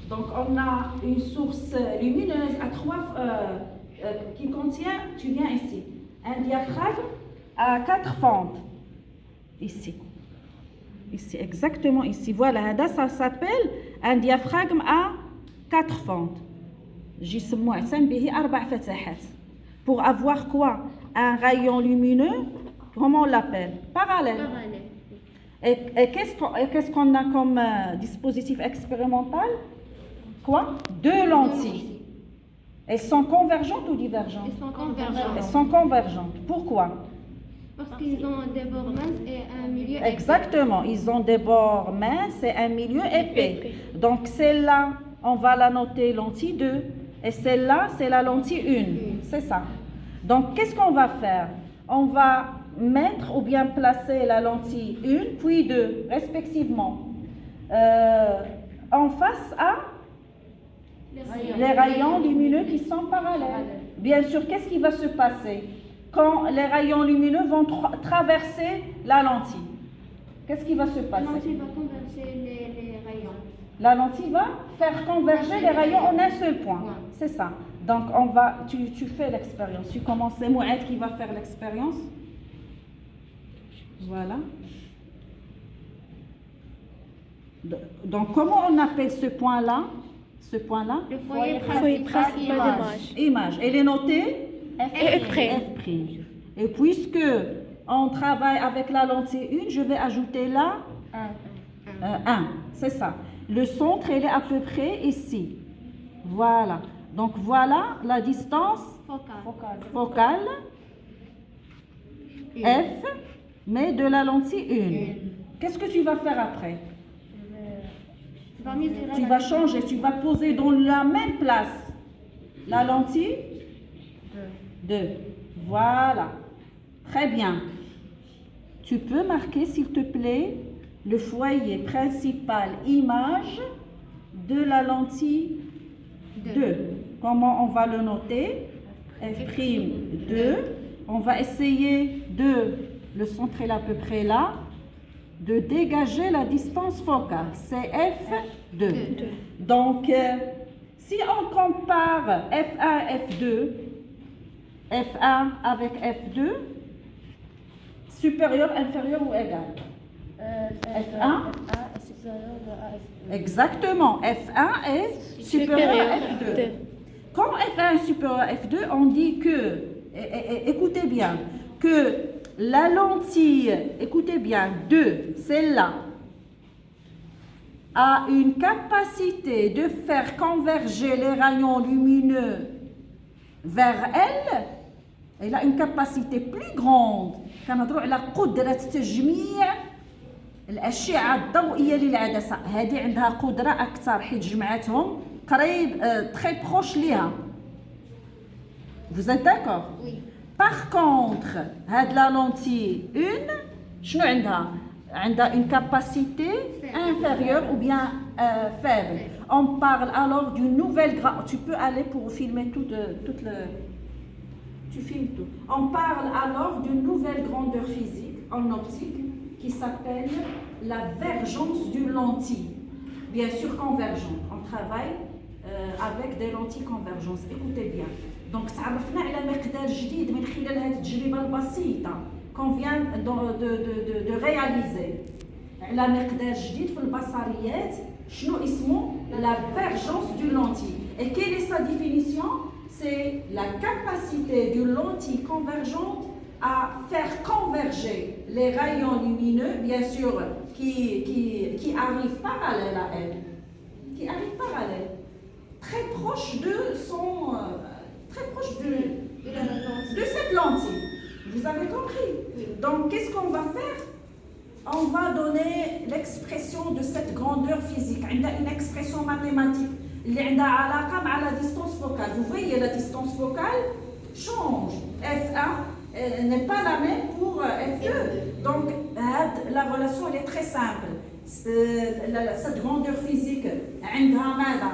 Donc on a une source lumineuse à qui contient, tu viens ici, un diaphragme à 4 fentes. Ici. Ici, exactement ici. Voilà, ça s'appelle un diaphragme à 4 fentes. جسم معتم به 4 فتحات. Pour avoir quoi? Un rayon lumineux, comment on l'appelle? Parallèle. Et qu'est-ce qu'on a comme dispositif expérimental? Quoi? 2 lentilles. Elles sont convergentes ou divergentes? Elles sont convergentes. Elles sont convergentes. Pourquoi? Parce qu'ils ont des bords minces et un milieu épais. Exactement, ils ont des bords minces et un milieu épais. Donc celle-là, on va la noter lentille 2. Et celle-là, c'est la lentille 1. C'est ça. Donc qu'est-ce qu'on va faire? On va mettre ou bien placer la lentille 1 puis 2, respectivement, en face à les rayons lumineux qui sont parallèles. Bien sûr, qu'est-ce qui va se passer quand les rayons lumineux vont traverser la lentille? Qu'est-ce qui va se passer? La lentille va converger les rayons. La lentille va faire converger les rayons en un seul point. C'est ça. Donc, tu fais l'expérience. Tu commences, c'est Mouad qui va faire l'expérience. Voilà. Donc, comment on appelle ce point-là? Ce point-là? Le foyer principal image. Image. Elle est notée? F'. F'. Et puisque on travaille avec la lentille 1, je vais ajouter là 1. C'est ça. Le centre, il est à peu près ici. Voilà. Donc voilà la distance focale F, mais de la lentille 1. Qu'est-ce que tu vas faire après? Tu vas changer, tu vas poser dans la même place la lentille 2. Voilà. Très bien. Tu peux marquer, s'il te plaît, le foyer principal image de la lentille 2. Comment on va le noter? F'2. On va essayer le centre est à peu près là, de dégager la distance focale. C'est F'2. Donc, si on compare F1, F2, F1 avec F2, supérieur, inférieur ou égal? F1 est supérieur à F2. Exactement, F1 est supérieur à F2. Quand F1 est supérieur à F2, on dit que, écoutez bien, que la lentille, écoutez bien, 2, celle-là, a une capacité de faire converger les rayons lumineux vers elle. Elle a une capacité plus grande. كنهضروا على قدرة تجميع الأشعة الضوئية للعدسة. هذه عندها قدرة أكثر حيت جمعتهم قريب très proche ليها. Vous êtes d'accord? Oui. Par contre, هاد la lentille 1 شنو عندها؟ عندها une capacité inférieure ou bien faible. On parle alors d'une nouvelle tu peux aller pour filmer toute le tu filmes tout. On parle alors d'une nouvelle grandeur physique en optique qui s'appelle la vergence d'une lentille. Bien sûr convergente. On travaille avec des lentilles convergence. Écoutez bien. Donc تعرفنا على مقدار جديد من خلال هذه التجربة البسيطة qu'on vient de réaliser. على مقدار جديد في البصريات شنو اسمه la vergence d'une lentille. Et quelle est sa définition? C'est la capacité d'une lentille convergente à faire converger les rayons lumineux, bien sûr, qui arrivent parallèles à elle, qui arrivent parallèles, très proche de cette lentille. Vous avez compris? Donc, qu'est-ce qu'on va faire? On va donner l'expression de cette grandeur physique. On a une expression mathématique. اللي عندها علاقة مع la distance focale. Vous voyez, la distance focale change. F1 n'est pas la même pour F2. Donc, la relation elle est très simple. Cette grandeur physique, عندها ماذا؟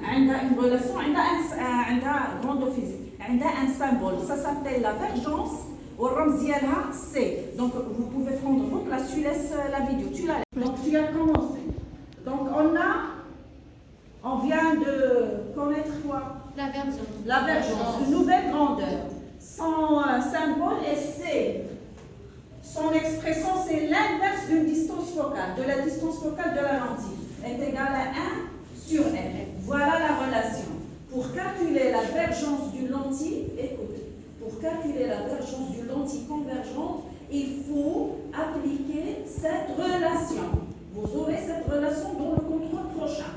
عندها une relation, عندها grandeur physique. عندها un symbole. Ça s'appelle la vergence. والرمز ديالها C. Donc, vous pouvez prendre votre place. Tu laisses la vidéo. Tu la laisses. Donc, tu as commencé. Donc, on a L'avergence. L'avergence, une nouvelle grandeur. Son symbole est C. Son expression, c'est l'inverse d'une distance focale, de la distance focale de la lentille, est égale à 1 sur F. Voilà la relation. Pour calculer la divergence d'une lentille, écoute, pour calculer la divergence d'une lentille convergente, il faut appliquer cette relation. Vous aurez cette relation dans le contrôle prochain.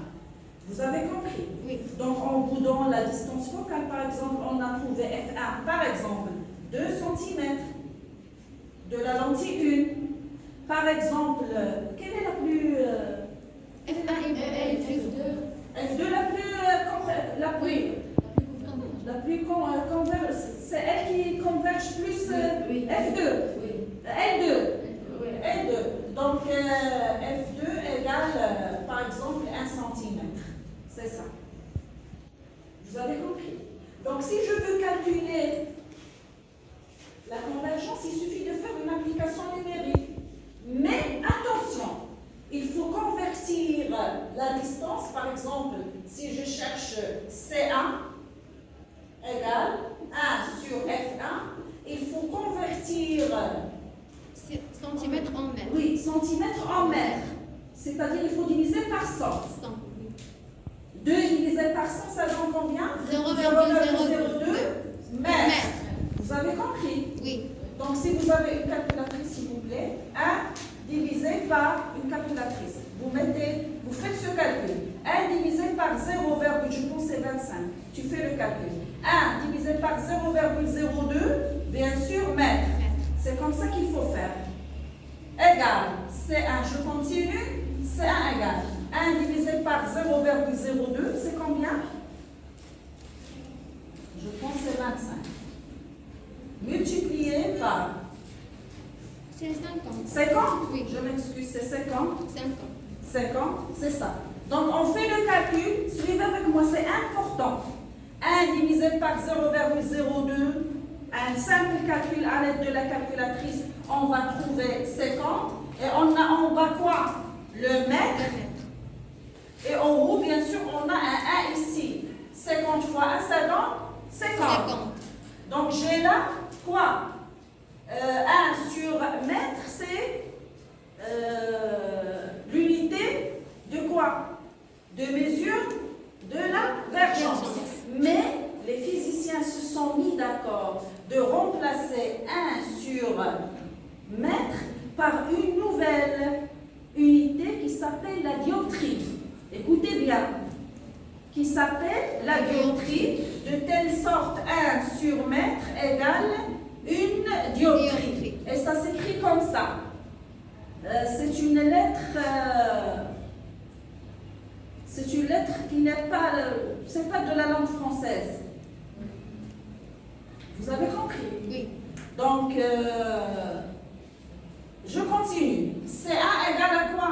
Vous avez compris? Oui. Donc, en vous donnant la distance focale, par exemple, on a trouvé F1, par exemple, 2 cm de la lentille 1. Par exemple, quelle est la plus... F1 et F2. F2 la plus converge, c'est elle qui converge plus F2. L2. L2. Donc F2 égale par exemple 1 cm. C'est ça. Vous avez compris? Donc si je veux calculer la convergence, il suffit de faire une application numérique. Mais attention, il faut convertir la distance. Par exemple, si je cherche C1 égale 1 sur F1, il faut convertir Centimètres en mètres. oui, centimètres en mètres. C'est-à-dire il faut diviser par 100. 100. 2 divisé par 100, ça donne combien? 0,02 mètres. Vous avez compris? Oui. Donc si vous avez une calculatrice, s'il vous plaît, 1 divisé par une calculatrice. Vous faites ce calcul. 1 divisé par 0, je pense c'est 25. Tu fais le calcul. 1 divisé par 0,02, bien sûr, mètre. C'est comme ça qu'il faut faire. Égal, C1, je continue, C1 égale 1 divisé par 0,02, c'est combien? Je pense que c'est 25. Multiplié par C'est 50. 50? Oui. Je m'excuse, c'est 50. 50. 50, c'est ça. Donc on fait le calcul, suivez avec moi, c'est important. 1 divisé par 0,02, un simple calcul à l'aide de la calculatrice, on va trouver 50. Et on a en bas quoi? Le mètre. Et en haut, bien sûr, on a un 1 ici. 50 fois 1, ça donne 50. Donc j'ai là quoi? 1 sur mètre, c'est l'unité de quoi? De mesure de la divergence. Mais les physiciens se sont mis d'accord de remplacer 1 sur mètre par une nouvelle unité qui s'appelle la dioptrie. Écoutez bien, qui s'appelle la dioptrie, de telle sorte 1 sur mètre égale une dioptrie. Et ça s'écrit comme ça. C'est une lettre qui n'est pas, c'est pas de la langue française. Vous avez compris? Oui. Donc, je continue. C1 égale à quoi?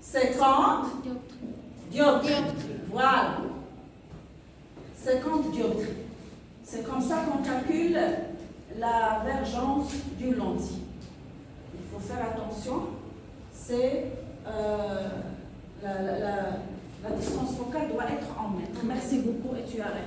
50 dioptries. Voilà. 50 dioptries. C'est comme ça qu'on calcule la divergence d'une lentille. Il faut faire attention. C'est la distance focale doit être en mètres. Merci beaucoup et tu arrêtes.